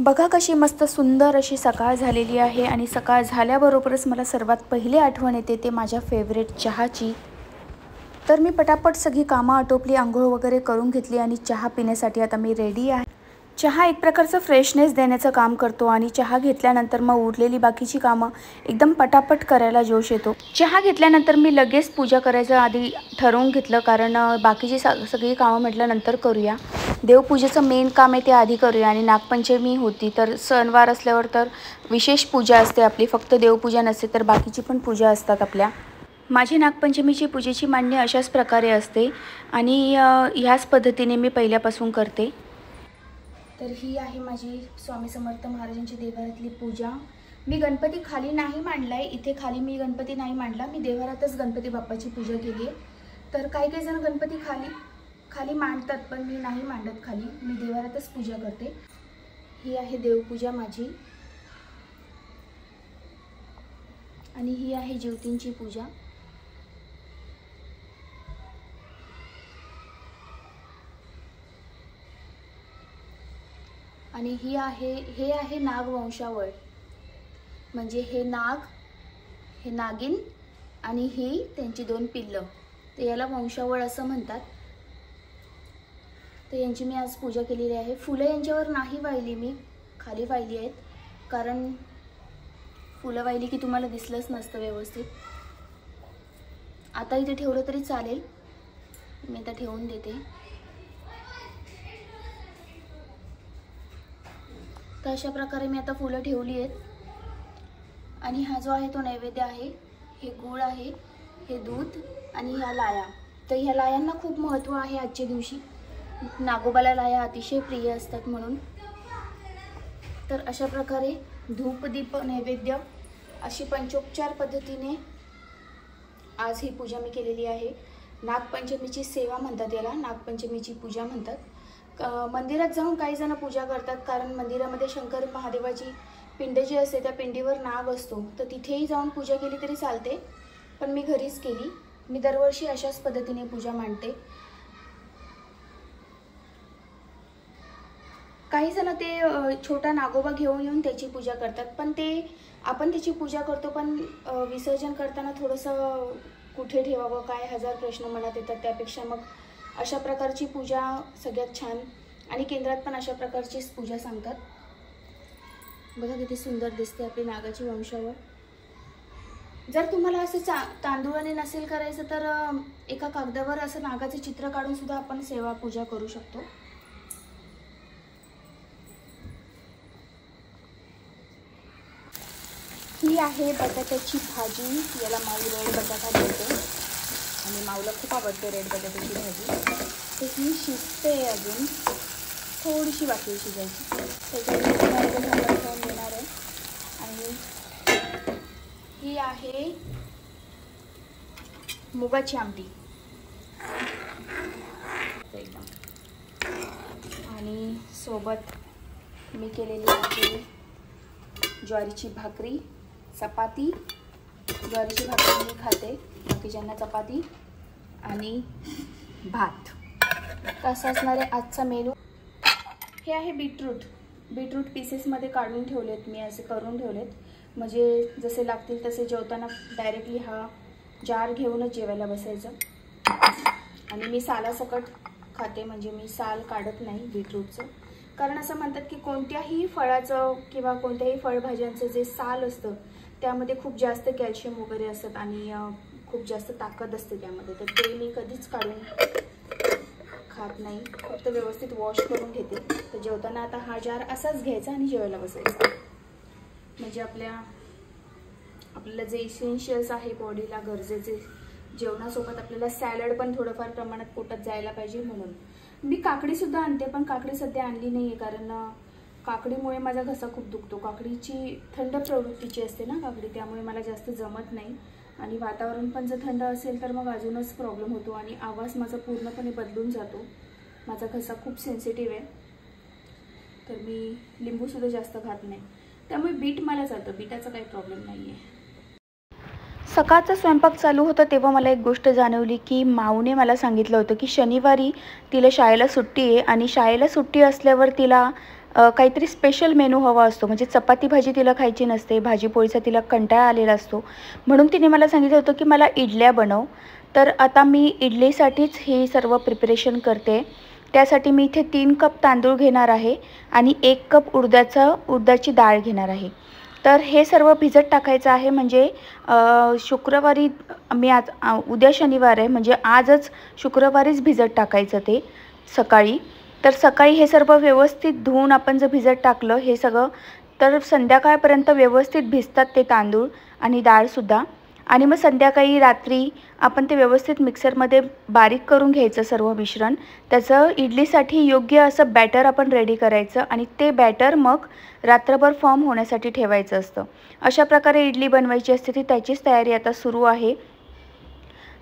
बघा कशी मस्त सुंदर अशी सकाळ झालेली आहे आणि सकाळ झाल्याबरोबरच मला सर्वात पहिली आठवण येते ते माझ्या फेवरेट चहाची। तर मी पटापट सगळी कामं आटोपली, आंघोळ वगैरे करून घेतली आणि चहा पिण्यासाठी आता मी रेडी आहे। चहा एक प्रकारचं फ्रेशनेस देण्याचं काम करतो आणि चहा घेतल्यानंतर मग उरलेली बाकीची कामं एकदम पटापट करायला जोश येतो। चहा घेतल्यानंतर मी लगेच पूजा करायचं आधी ठरवून घेतलं, कारण बाकीची सगळी कामं म्हटल्यानंतर करूया। देवपूजेचं मेन काम आहे ते आधी करूया आणि नागपंचमी होती तर सणवार असल्यावर तर विशेष पूजा असते आपली, फक्त देवपूजा नसते तर बाकीची पण पूजा असतात आपल्या। माझी नागपंचमीची पूजेची मांडणी अशाच प्रकारे असते आणि ह्याच पद्धतीने मी पहिल्यापासून करते। तर ही आहे माझी स्वामी समर्थ महाराजांची देवारातली पूजा। मी गणपती खाली नाही मांडलाय, इथे खाली मी गणपती नाही मांडला, मी देवारातच गणपती बाप्पाची पूजा केली आहे। तर काही जण गणपती खाली मांडतात पण मी नाही मांडत खाली, मी देवारातच पूजा करते। ही आहे देवपूजा माझी आणि ही आहे ज्योतींची पूजा। आणि हे आहे नागवंशावळ, म्हणजे हे नाग, हे नागिन आणि ही त्यांची 2 पिल्लं, तर याला वंशावळ असं म्हणतात। तर यांची मी आज पूजा केलेली आहे। फुलं यांच्यावर नाही वाहिली, मी खाली वाहिली आहेत, कारण फुलं वाहिली की तुम्हाला दिसलंच नसतं व्यवस्थित। आता इथे ठेवलं तरी चालेल, मी आता ठेवून देते। तर अशा प्रकारे मी आता फुलं ठेवली आहेत आणि हा जो आहे तो नैवेद्य आहे, हे गूळ आहे, हे दूध आणि ह्या लाया। तर ह्या लायांना खूप महत्त्व आहे आजच्या दिवशी, नागोबाला लाया अतिशय प्रिय असतात म्हणून। तर अशा प्रकारे धूप दीप नैवेद्य अशी पंचोपचार पद्धतीने आज ही पूजा मी केलेली आहे। नागपंचमीची सेवा म्हणतात याला, नागपंचमीची पूजा म्हणतात। मंदिरात जाऊन काही जण पूजा करतात, कारण मंदिरामध्ये शंकर महादेवाची पिंड जी असते त्या पिंडीवर नाग असतो, तर तिथेही जाऊन पूजा केली तरी चालते, पण मी घरीच केली। मी दरवर्षी अशाच पद्धतीने पूजा मांडते। काही जण ते छोटा नागोबा घेऊन येऊन त्याची पूजा करतात, पण ते आपण त्याची पूजा करतो, पण विसर्जन करताना थोडंसं कुठे ठेवावं काय हजार प्रश्न मनात येतात। त्यापेक्षा मग अशा प्रकारची पूजा सगळ्यात छान, आणि केंद्रात पण अशा प्रकारचीच पूजा सांगतात। बघा किती सुंदर दिसते आपली नागाची वंशावळ। जर तुम्हाला असं तांदूळाने नसेल करायचं तर एका कागदावर असं नागाचे चित्र काढून सुद्धा आपण सेवा पूजा करू शकतो। ही आहे बटाट्याची भाजी, याला माऊ रेड बटाटा बोलते आणि माऊला खूप आवडते रेड बटाट्याची भाजी। तर ही शिजते अजून थोडीशी बाकी शिजायची, त्याच्यामध्ये ठेवून देणार आहे। आणि ही आहे मुगाची आमटी आणि सोबत मी केलेली आहे ज्वारीची भाकरी, चपाती। ज्वारीची भाकरी मी खाते, बाकीच्यांना चपाती आणि भात। कसा असणार आहे आजचा मेनू। हे आहे बीटरूट पीसेसमध्ये काढून ठेवलेत मी, असे करून ठेवलेत, म्हणजे जसे लागतील तसे जेवताना डायरेक्टली हा जार घेऊनच जेवायला बसायचं। आणि मी सालासकट खाते, म्हणजे मी साल काढत नाही बीटरूटचं, कारण असं म्हणतात की कोणत्याही फळाचं किंवा कोणत्याही फळभाज्यांचं जे साल असतं त्यामध्ये खूप जास्त कॅल्शियम वगैरे असतात आणि खूप जास्त ताकद असते त्यामध्ये, तर ते मी कधीच काढून खात नाही, फक्त व्यवस्थित वॉश करून घेते। तर जेवताना आता हा जार असाच घ्यायचा आणि जेवायला बसायचं, म्हणजे आपल्याला जे इसेन्शियल्स आहे बॉडीला गरजेचे, जेवणासोबत आपल्याला सॅलड पण थोडंफार प्रमाणात पोटात जायला पाहिजे म्हणून। मी काकडीसुद्धा आणते, पण काकडी सध्या आणली नाही आहे, कारण काकडीमुळे माझा घसा खूप दुखतो। काकडीची थंड प्रवृत्तीची असते ना काकडी, त्यामुळे मला जास्त जमत नाही, आणि वातावरण पण जर थंड असेल तर मग अजूनच प्रॉब्लेम होतो आणि आवाज माझा पूर्णपणे बदलून जातो। माझा घसा खूप सेन्सिटिव्ह आहे, तर मी लिंबूसुद्धा जास्त खात नाही, त्यामुळे बीट मला जातं, बीटाचा काही प्रॉब्लेम नाही आहे। सकाळचा स्वयंपाक चालू होता तेव्हा मला एक गोष्ट जाणवली की माऊने मला सांगितलं होतं की शनिवारी तिला शाळेला सुट्टी आहे आणि शाळेला सुट्टी असल्यावर तिला काहीतरी स्पेशल मेनू हवा असतो, म्हणजे चपाती भाजी तिला खायची नसते, भाजी पोळीचा तिला कंटाळा आलेला असतो. म्हणून तिने मला सांगितलं होतं की मला इडल्या बनव. तर आता मी इडलीसाठीच हे सर्व प्रिपरेशन करते. त्यासाठी मी इथे 3 कप तांदूळ घेणार आहे आणि 1 कप उडदाची डाळ घेणार आहे. तर हे सर्व भिजत टाकायचं आहे. म्हणजे शुक्रवारी मी आज उद्या शनिवार आहे, म्हणजे आजच शुक्रवारीच भिजत टाकायचं ते सकाळी. तर सकाळी हे सर्व व्यवस्थित धुवून आपण जर भिजत टाकलं हे सगळं, तर संध्याकाळपर्यंत व्यवस्थित भिजतात ते तांदूळ आणि डाळसुद्धा. आणि मग संध्याकाळी रात्री आपण ते व्यवस्थित मिक्सरमध्ये बारीक करून घ्यायचं सर्व मिश्रण. त्याचं इडलीसाठी योग्य असं बॅटर आपण रेडी करायचं आणि ते बॅटर मग रात्रभर फॉर्म होण्यासाठी ठेवायचं असतं. अशा प्रकारे इडली बनवायची असते, ती त्याचीच तयारी आता सुरू आहे.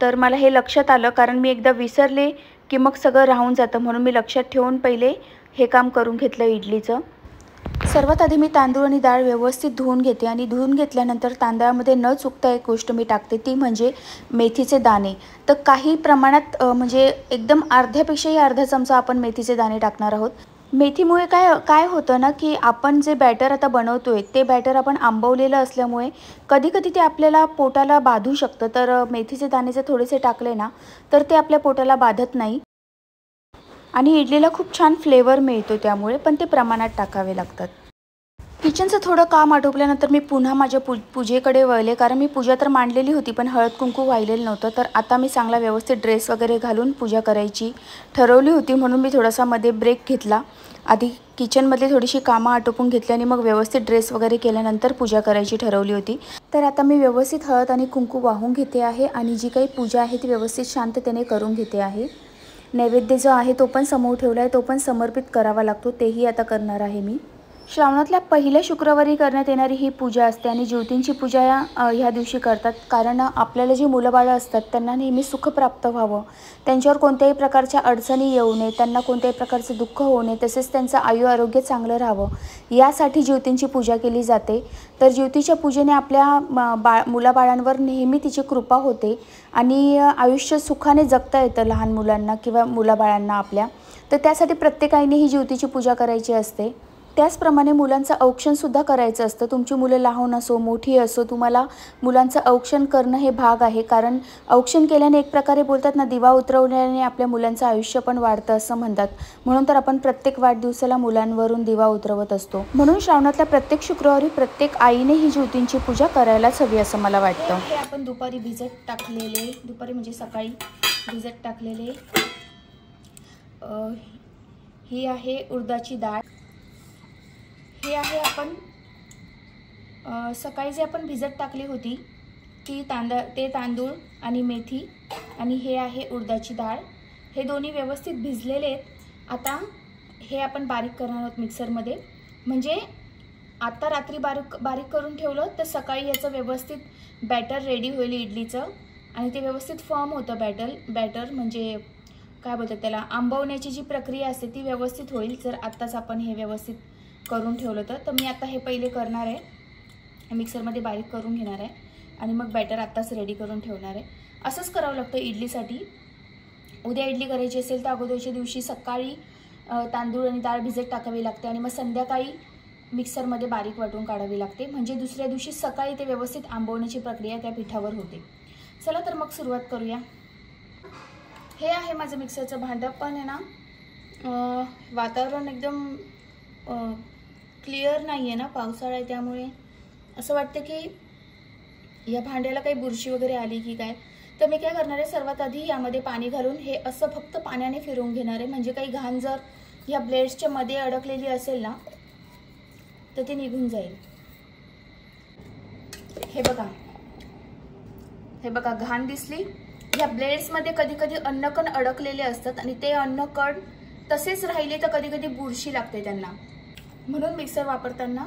तर मला हे लक्षात आलं, कारण मी एकदा विसरले की मग सगळं राहून जातं, म्हणून मी लक्षात ठेवून पहिले हे काम करून घेतलं इडलीचं. सर्वात आधी मी तांदूळ आणि डाळ व्यवस्थित धुवून घेते आणि धुवून घेतल्यानंतर तांदळामध्ये न चुकता एक गोष्ट मी टाकते, ती म्हणजे मेथीचे दाणे. तर काही प्रमाणात म्हणजे एकदम अर्ध्यापेक्षाही अर्धा चमचा आपण मेथीचे दाणे टाकणार आहोत. मेथीमुळे काय होतं ना, की आपण जे बॅटर आता बनवतोय ते बॅटर आपण आंबवलेलं असल्यामुळे कधी कधी ते आपल्याला पोटाला बाधू शकतं. तर मेथीचे दाणे जर थोडेसे टाकले ना तर ते आपल्या पोटाला बाधत नाही आणि इडलीला खूप छान फ्लेवर मिळतो त्यामुळे, पण ते प्रमाणात टाकावे लागतात. किचनचं थोडं काम आटोपल्यानंतर मी पुन्हा माझ्या पूजेकडे वळले, कारण मी पूजा तर मांडलेली होती पण हळद कुंकू वाहिलेलं नव्हतं. तर आता मी चांगला व्यवस्थित ड्रेस वगैरे घालून पूजा करायची ठरवली होती, म्हणून मी थोडासा मध्ये ब्रेक घेतला. आधी किचनमधली थोडीशी कामं आटोपून घेतली आणि मग व्यवस्थित ड्रेस वगैरे केल्यानंतर पूजा करायची ठरवली होती. तर आता मी व्यवस्थित हळद आणि कुंकू वाहून घेते आहे आणि जी काही पूजा आहे ती व्यवस्थित शांततेने करून घेते आहे. नैवेद्य जो आहे तो पण समोर ठेवला आहे, तो पण समर्पित करावा लागतो, तेही आता करणार आहे मी. श्रावणातल्या पहिल्या शुक्रवारी करण्यात येणारी ही पूजा असते आणि ज्योतींची पूजा ह्या दिवशी करतात, कारण आपल्याला जी मुलंबाळं असतात त्यांना नेहमी सुख प्राप्त व्हावं, त्यांच्यावर कोणत्याही प्रकारच्या अडचणी येऊ नये, त्यांना कोणत्याही प्रकारचं दुःख होऊ नये, तसेच त्यांचं आरोग्य चांगलं राहावं, यासाठी ज्योतींची पूजा केली जाते. तर ज्योतीच्या पूजेने आपल्या मुलाबाळांवर नेहमी तिची कृपा होते आणि आयुष्य सुखाने जगता येतं लहान मुलांना किंवा मुलाबाळांना आपल्या. तर त्यासाठी प्रत्येकाने ही ज्योतीची पूजा करायची असते. त्याचप्रमाणे मुलांचं औक्षणसुद्धा करायचं असतं. तुमची मुलं लहान असो मोठी असो, तुम्हाला मुलांचं औक्षण करणं हे भाग आहे, कारण औक्षण केल्याने एक प्रकारे बोलतात ना, दिवा उतरवल्याने आपल्या मुलांचं आयुष्य पण वाढतं असं म्हणतात. म्हणून तर आपण प्रत्येक वाढदिवसाला मुलांवरून दिवा उतरवत असतो. म्हणून श्रावणातल्या प्रत्येक शुक्रवारी प्रत्येक आईने ही ज्योतींची पूजा करायलाच हवी असं मला वाटतं. हे आपण दुपारी म्हणजे सकाळी भिजत टाकलेले ही आहे उडदाची डाळ. हे आहे आपण सकाळी जे आपण भिजत टाकली होती ते तांदूळ आणि मेथी, आणि हे आहे उडदाची डाळ. हे दोन्ही व्यवस्थित भिजलेले आहेत. आता हे आपण बारीक करणार आहोत मिक्सरमध्ये. म्हणजे आता रात्री बारीक करून ठेवलं तर सकाळी याचं व्यवस्थित बॅटर रेडी होईल इडलीचं आणि ते व्यवस्थित फॉर्म होतं. बॅटर म्हणजे काय बोलतात त्याला, आंबवण्याची जी प्रक्रिया असते ती व्यवस्थित होईल जर आत्ताच आपण हे व्यवस्थित करून ठेवलं तर. मी आता हे पहिले करणार आहे, मिक्सरमध्ये बारीक करून घेणार आहे आणि मग बॅटर आत्ताच रेडी करून ठेवणार आहे. असंच करावं लागतं इडलीसाठी. उद्या इडली करायची असेल तर अगोदरच्या दिवशी सकाळी तांदूळ आणि डाळ भिजत टाकावी लागते आणि मग संध्याकाळी मिक्सरमध्ये बारीक वाटून काढावी लागते, म्हणजे दुसऱ्या दिवशी सकाळी ते व्यवस्थित आंबवण्याची प्रक्रिया त्या पिठावर होते. चला तर मग सुरुवात करूया. हे आहे माझं मिक्सरचं भांडं, पण आहे ना वातावरण एकदम क्लिअर नाही आहे ना, पावसाळा आहे, त्यामुळे असं वाटतं की या भांड्याला काही बुरशी वगैरे आली की काय. तर मी काय करणार आहे, सर्वात आधी यामध्ये पाणी घालून हे असं फक्त पाण्याने फिरवून घेणार आहे, म्हणजे काही घाण जर या ब्लेड्सच्या मध्ये अडकलेली असेल ना तर ते निघून जाईल. हे बघा घाण दिसली. या ब्लेड्समध्ये कधी कधी अन्नकण अडकलेले असतात आणि ते अन्नकण तसेच राहिले तर कधी कधी बुरशी लागते त्यांना. म्हणून मिक्सर वापरताना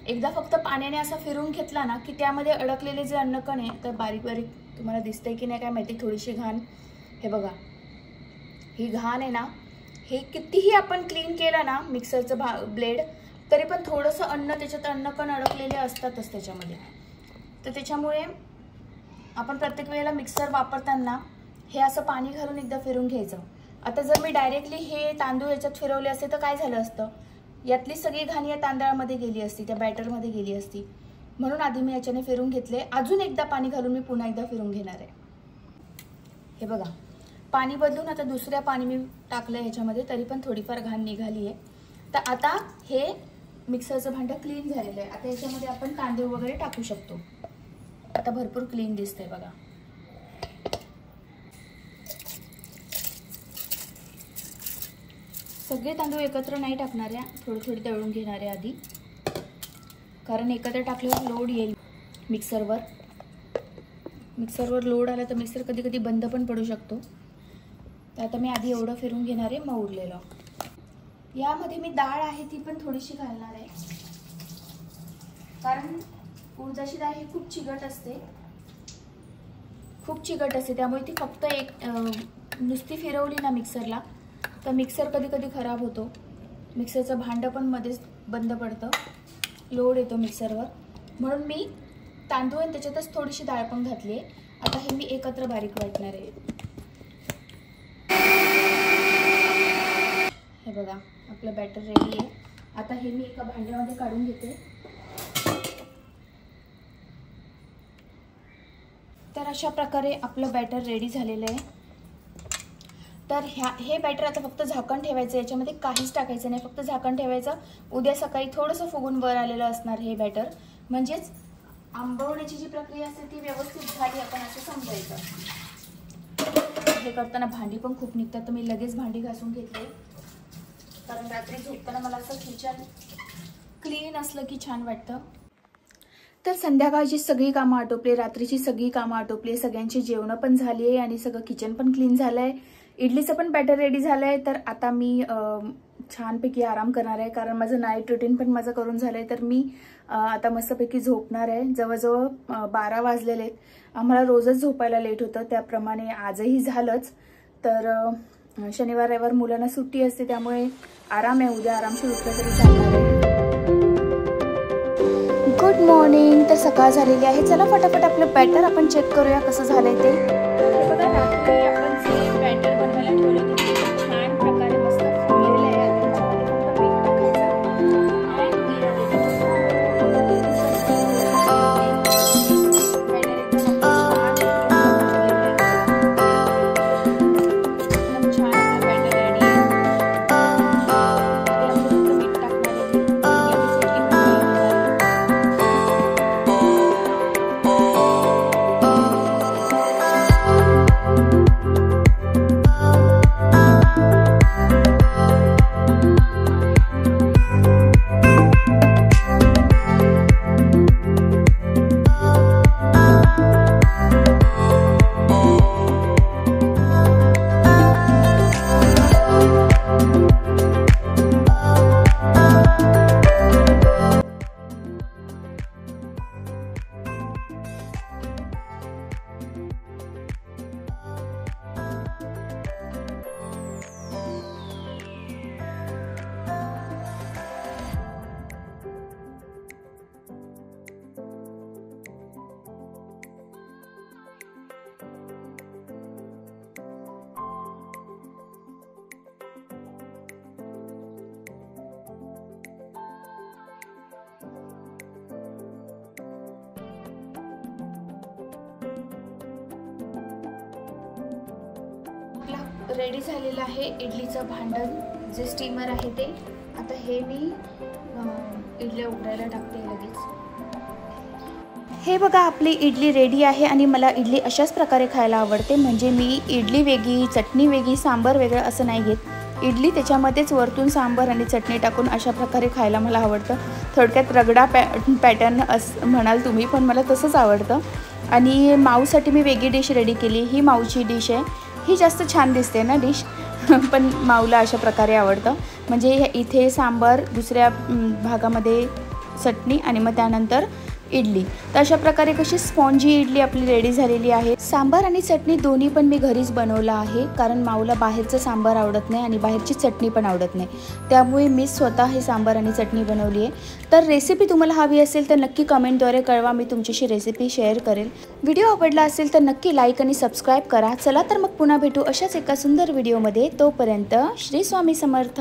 एकदा फक्त पाण्याने असा फिरून घेतला ना की त्यामध्ये अडकलेले जे अन्नकण आहे, तर बारीक बारीक तुम्हाला दिसतंय की नाही काय माहिती, थोडीशी घाण. हे बघा ही घाण आहे ना, हे कितीही आपण क्लीन केलं ना मिक्सरचं ब्लेड, तरी पण थोडंसं त्याच्यात अन्नकण अडकलेले असतातच त्याच्यामध्ये. तर त्याच्यामुळे आपण प्रत्येक वेळेला मिक्सर वापरताना हे असं पाणी घालून एकदा फिरून घ्यायचं. आता जर मी डायरेक्टली हे तांदूळ याच्यात फिरवले असते तर काय झालं असतं, यातली सगळी घाण या तांदळामध्ये गेली असती, त्या बॅटरमध्ये गेली असती, म्हणून आधी मी याच्याने फिरून घेतले. अजून एकदा पाणी घालून मी पुन्हा एकदा फिरून घेणार आहे. हे बघा, पाणी बदलून आता दुसऱ्या पाणी मी टाकलं ह्याच्यामध्ये, तरी पण थोडीफार घाण निघाली आहे. तर आता हे मिक्सरचं भांडं क्लीन झालेलं आहे. आता याच्यामध्ये आपण तांदूळ वगैरे टाकू शकतो. आता भरपूर क्लीन दिसतंय बघा. सगळे तांदूळ एकत्र नाही टाकणार आहे, थोडे थोडे दळून घेणार आहे आधी, कारण एकत्र टाकल्यावर लोड येईल मिक्सरवर. मिक्सरवर लोड आला तर मिक्सर कधी कधी बंद पण पडू शकतो. तर आता मी आधी एवढं फिरून घेणार आहे मग उरलेलं. यामध्ये मी डाळ आहे ती पण थोडीशी घालणार आहे, कारण उडदाची डाळ ही खूप चिकट असते, त्यामुळे ती फक्त एक नुसती फिरवली ना मिक्सरला तर मिक्सर कधी कधी खराब होतो. मिक्सरचं भांडं पण मध्येच बंद पडतं, लोड येतो मिक्सरवर. म्हणून मी तांदूळ आणि त्याच्यातच थोडीशी डाळ पण घातली आहे. आता हे मी एकत्र बारीक वाटणार आहे. हे बघा, आपलं बॅटर रेडी आहे. आता हे मी एका भांड्यामध्ये काढून घेते. तर अशा प्रकारे आपलं बॅटर रेडी झालेलं आहे. तर हे बॅटर आता फक्त झाकण ठेवायचं, याच्यामध्ये काहीच टाकायचं नाही, फक्त झाकण ठेवायचं. उद्या सकाळी थोडंसं फुगून वर आलेलं असणार हे बॅटर, म्हणजेच आंबवण्याची जी प्रक्रिया असते ती व्यवस्थित झाली आपण असं समजायचं. हे करताना भांडी पण खूप निघतात, तर मी लगेच भांडी घासून घेतले, कारण रात्री झोपताना मला असं किचन क्लीन असलं की छान वाटतं. तर संध्याकाळची सगळी कामं आटोपली, रात्रीची सगळी कामं आटोपली, सगळ्यांची जेवणं पण झाली आहे आणि सगळं किचन पण क्लीन झालं आहे. इडलीचं पण बॅटर रेडी झालं आहे. तर आता मी छानपैकी आराम करणार आहे, कारण माझं नाईट रुटीन पण माझं करून झालं आहे. तर मी आता मस्तपैकी झोपणार आहे. जवळजवळ 12 वाजलेले आहेत. आम्हाला रोजच झोपायला लेट होतं, त्याप्रमाणे आजही झालंच. तर शनिवार रविवार मुलांना सुट्टी असते, त्यामुळे आराम आहे. उद्या आरामशीर उठलं तरी चालणार आहे. Good morning. तर सकाळ झालेली आहे. चला फटाफट आपलं बॅटर आपण चेक करूया कसं झालंय ते. बघा, रात्री आपण जे बॅटर बनवायला ठेवलं होतं ते छान प्रकारे मस्त फुललेलं आहे. रेडी झालेलं आहे इडलीचं भांडण, जे स्टीमर आहे ते. आता हे मी इडल्या उकडायला टाकते लगेच. हे बघा, आपली इडली रेडी आहे आणि मला इडली अशाच प्रकारे खायला आवडते. म्हणजे मी इडली वेगळी, चटणी वेगळी, सांबार वेगळं असं नाही घेत. इडली त्याच्यामध्येच वरतून सांबार आणि चटणी टाकून अशा प्रकारे खायला मला आवडतं. थोडक्यात रगडा पॅटर्न असं म्हणाल तुम्ही, पण मला तसंच आवडतं. आणि माऊसाठी मी वेगळी डिश रेडी केली. ही माऊची डिश आहे. ही जास्त छान दिसते ना डिश, पण माऊला अशा प्रकारे आवडतं. म्हणजे इथे सांबार, दुसऱ्या भागामध्ये चटणी आणि मग त्यानंतर इडली. तर अशा प्रकारे कशी स्पॉन्जी इडली आपली रेडी झालेली आहे. सांबार आणि चटणी दोन्ही पण मी घरीच बनवलं आहे, कारण माऊला बाहेरचं सांबार आवडत नाही आणि बाहेरची चटणी पण आवडत नाही. त्यामुळे मी स्वतः हे सांबार आणि चटणी बनवली आहे. तर रेसिपी तुम्हाला हवी असेल तर नक्की कमेंटद्वारे कळवा, मी तुमच्याशी रेसिपी शेअर करेल. व्हिडिओ आवडला असेल तर नक्की लाईक आणि सबस्क्राईब करा. चला तर मग पुन्हा भेटू अशाच एका सुंदर व्हिडिओमध्ये. तोपर्यंत श्री स्वामी समर्थ.